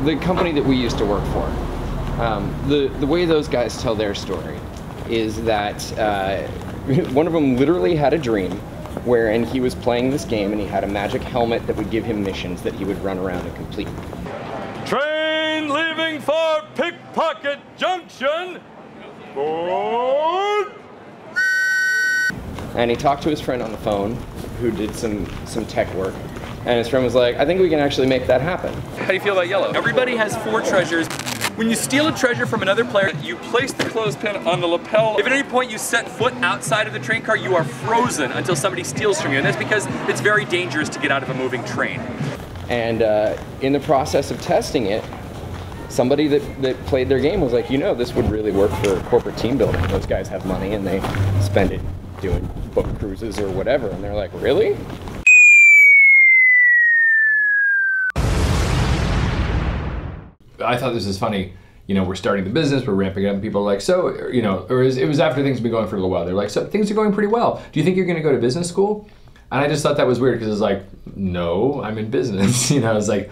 the company that we used to work for, the way those guys tell their story is that one of them literally had a dream wherein he was playing this game and he had a magic helmet that would give him missions that he would run around and complete. Train leaving for Pickpocket Junction. Board. And he talked to his friend on the phone who did some tech work. And his friend was like, I think we can actually make that happen. How do you feel about yellow? Everybody has 4 treasures. When you steal a treasure from another player, you place the clothespin on the lapel. If at any point you set foot outside of the train car, you are frozen until somebody steals from you. And that's because it's very dangerous to get out of a moving train. And in the process of testing it, somebody that played their game was like, you know, this would really work for corporate team building. Those guys have money and they spend it doing boat cruises or whatever. And they're like, really? I thought this was funny. You know, we're starting the business, we're ramping up, and people are like, so, you know, or it was after things have been going for a little while. They're like, so things are going pretty well. Do you think you're going to go to business school? And I just thought that was weird because it's like, no, I'm in business. You know, it's like,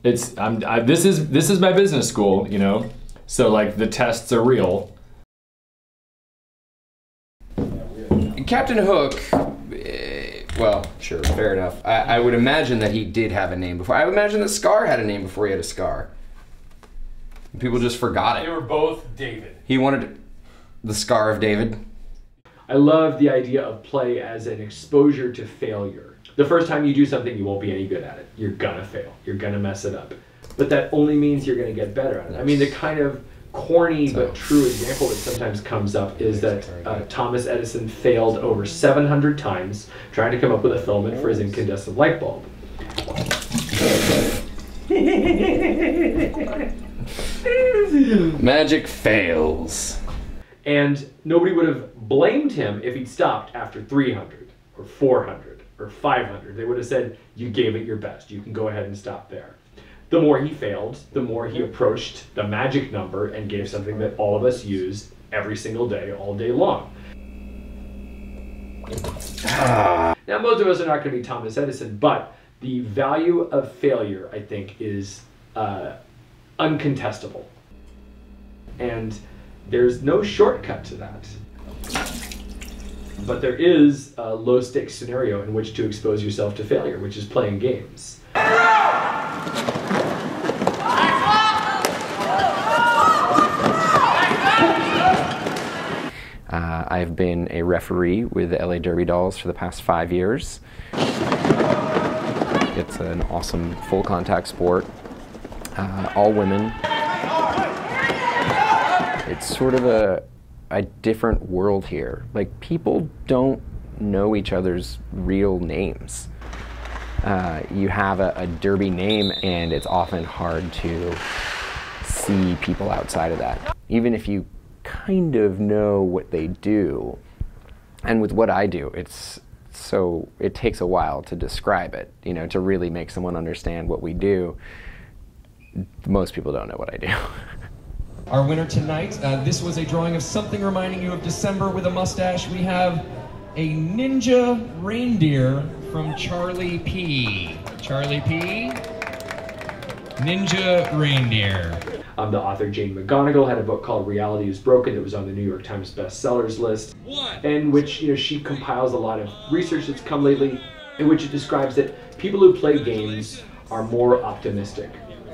this is my business school. You know, so like the tests are real. Captain Hook. Well, sure, fair enough. I would imagine that he did have a name before. I would imagine that Scar had a name before he had a scar. People just forgot it. They were both David. He wanted the Scar of David. I love the idea of play as an exposure to failure. The first time you do something, you won't be any good at it. You're gonna fail. You're gonna mess it up. But that only means you're gonna get better at it. I mean, the kind of corny but true example that sometimes comes up is that Thomas Edison failed over 700 times trying to come up with a filament for his incandescent light bulb. Magic fails. And nobody would have blamed him if he'd stopped after 300 or 400 or 500. They would have said, you gave it your best. You can go ahead and stop there. The more he failed, the more he approached the magic number and gave something that all of us use every single day, all day long. Now, most of us are not going to be Thomas Edison, but the value of failure, I think, is uncontestable. And there's no shortcut to that. But there is a low-stakes scenario in which to expose yourself to failure, which is playing games. I've been a referee with the LA Derby Dolls for the past 5 years. It's an awesome full contact sport, all women. It's sort of a different world here. Like, people don't know each other's real names. You have a derby name and it's often hard to see people outside of that. Even if you kind of know what they do, and with what I do, it takes a while to describe it, you know, to really make someone understand what we do. Most people don't know what I do. Our winner tonight, this was a drawing of something reminding you of December with a mustache. We have a ninja reindeer from Charlie P. Charlie P. Ninja reindeer. The author Jane McGonigal had a book called Reality is Broken that was on the New York Times bestsellers list, in which, you know, she compiles a lot of research that's come lately, in which it describes that people who play games are more optimistic,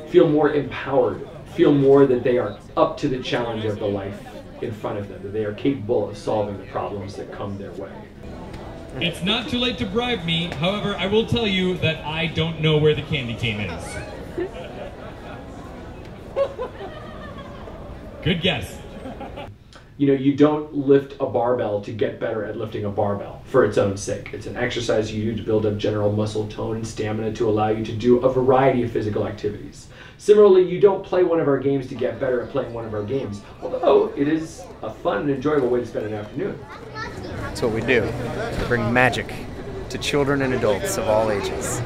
feel more empowered, feel more that they are up to the challenge of the life in front of them, that they are capable of solving the problems that come their way. It's not too late to bribe me. However, I will tell you that I don't know where the candy cane is. Good guess. You know, you don't lift a barbell to get better at lifting a barbell for its own sake. It's an exercise you do to build up general muscle tone and stamina to allow you to do a variety of physical activities. Similarly, you don't play one of our games to get better at playing one of our games, although it is a fun and enjoyable way to spend an afternoon. That's what we do. We bring magic to children and adults of all ages.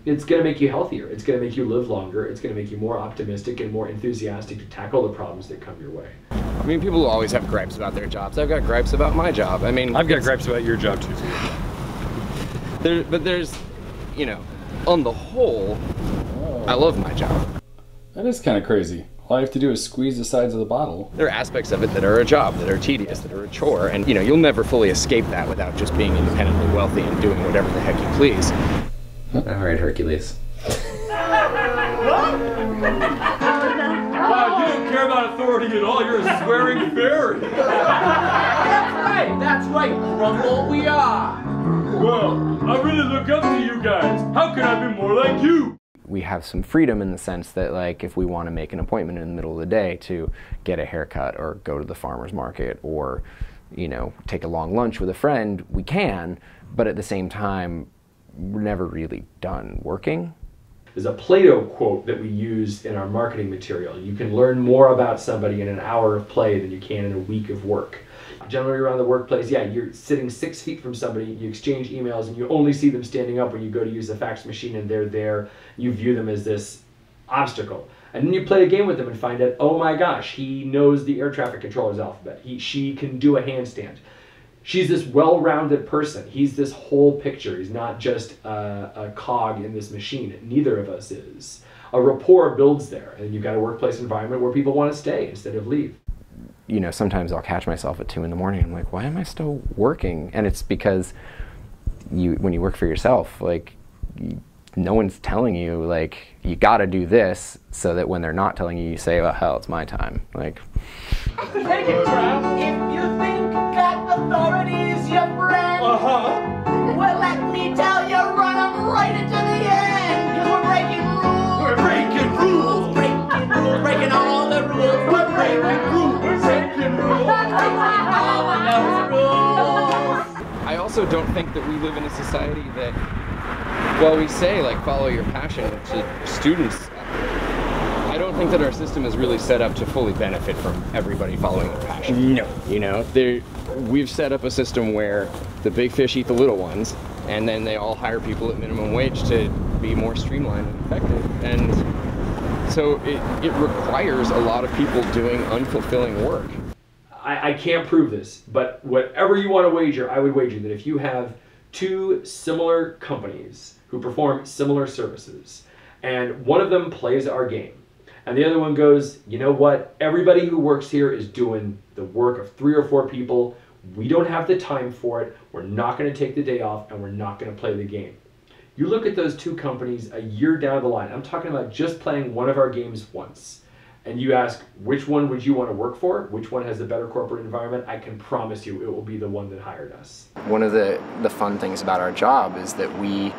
It's going to make you healthier. It's going to make you live longer. It's going to make you more optimistic and more enthusiastic to tackle the problems that come your way. I mean, people always have gripes about their jobs. I've got gripes about my job. I mean, I've got gripes about your job too. But there's, you know, on the whole, I love my job. That is kind of crazy. All I have to do is squeeze the sides of the bottle. There are aspects of it that are a job, that are tedious, that are a chore, and you know, you'll never fully escape that without just being independently wealthy and doing whatever the heck you please. All right, Hercules. Wow, you don't care about authority at all. You're a swearing fairy. That's right, Grumble, we are. Well, I really look up to you guys. How can I be more like you? We have some freedom in the sense that, like, if we want to make an appointment in the middle of the day to get a haircut or go to the farmer's market or, you know, take a long lunch with a friend, we can, but at the same time, we're never really done working. There's a Plato quote that we use in our marketing material. You can learn more about somebody in an hour of play than you can in a week of work. Generally around the workplace, yeah, you're sitting 6 feet from somebody, you exchange emails, and you only see them standing up when you go to use the fax machine and they're there. You view them as this obstacle. And then you play a game with them and find out, oh my gosh, he knows the air traffic controller's alphabet. She can do a handstand. She's this well-rounded person. He's this whole picture. He's not just a cog in this machine. Neither of us is. A rapport builds there, and you've got a workplace environment where people want to stay instead of leave. You know, sometimes I'll catch myself at 2 in the morning. I'm like, why am I still working? And it's because when you work for yourself, like, no one's telling you, like, you got to do this, so that when they're not telling you, you say, oh, hell, it's my time. Like, Take it, Trav. If you think that authority is your friend, well, let me tell you, run them right into the end, because we're breaking rules. We're breaking rules. Breaking rules. Breaking all the rules. We're breaking rules. We're breaking rules. Breaking all of those rules. I also don't think that we live in a society that, well, we say, like, follow your passion to students. I don't think that our system is really set up to fully benefit from everybody following their passion. No. You know, we've set up a system where the big fish eat the little ones, and then they all hire people at minimum wage to be more streamlined and effective. And so it requires a lot of people doing unfulfilling work. I can't prove this, but whatever you want to wager, I would wager that if you have 2 similar companies who perform similar services, and one of them plays our game, and the other one goes, you know what, everybody who works here is doing the work of 3 or 4 people, we don't have the time for it, we're not going to take the day off, and we're not going to play the game. You look at those 2 companies a year down the line, I'm talking about just playing one of our games once, and you ask, which one would you want to work for? Which one has a better corporate environment? I can promise you it will be the one that hired us. one of the fun things about our job is that we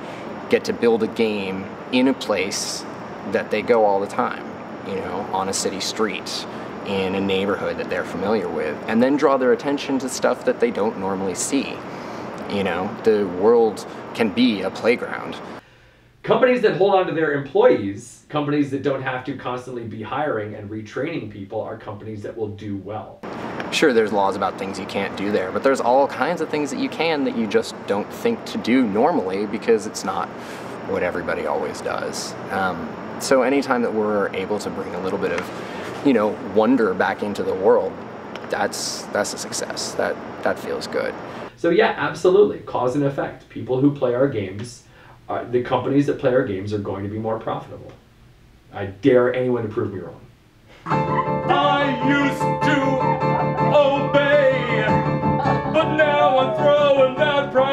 get to build a game in a place that they go all the time, you know, on a city street, in a neighborhood that they're familiar with, and then draw their attention to stuff that they don't normally see. You know, the world can be a playground. Companies that hold on to their employees, companies that don't have to constantly be hiring and retraining people, are companies that will do well. Sure, there's laws about things you can't do there, but there's all kinds of things that you can that you just don't think to do normally because it's not what everybody always does. So anytime that we're able to bring a little bit of, you know, wonder back into the world, that's a success. That feels good. So yeah, absolutely, cause and effect. People who play our games, the companies that play our games are going to be more profitable. I dare anyone to prove me wrong. I used to obey, but now I'm throwing that pride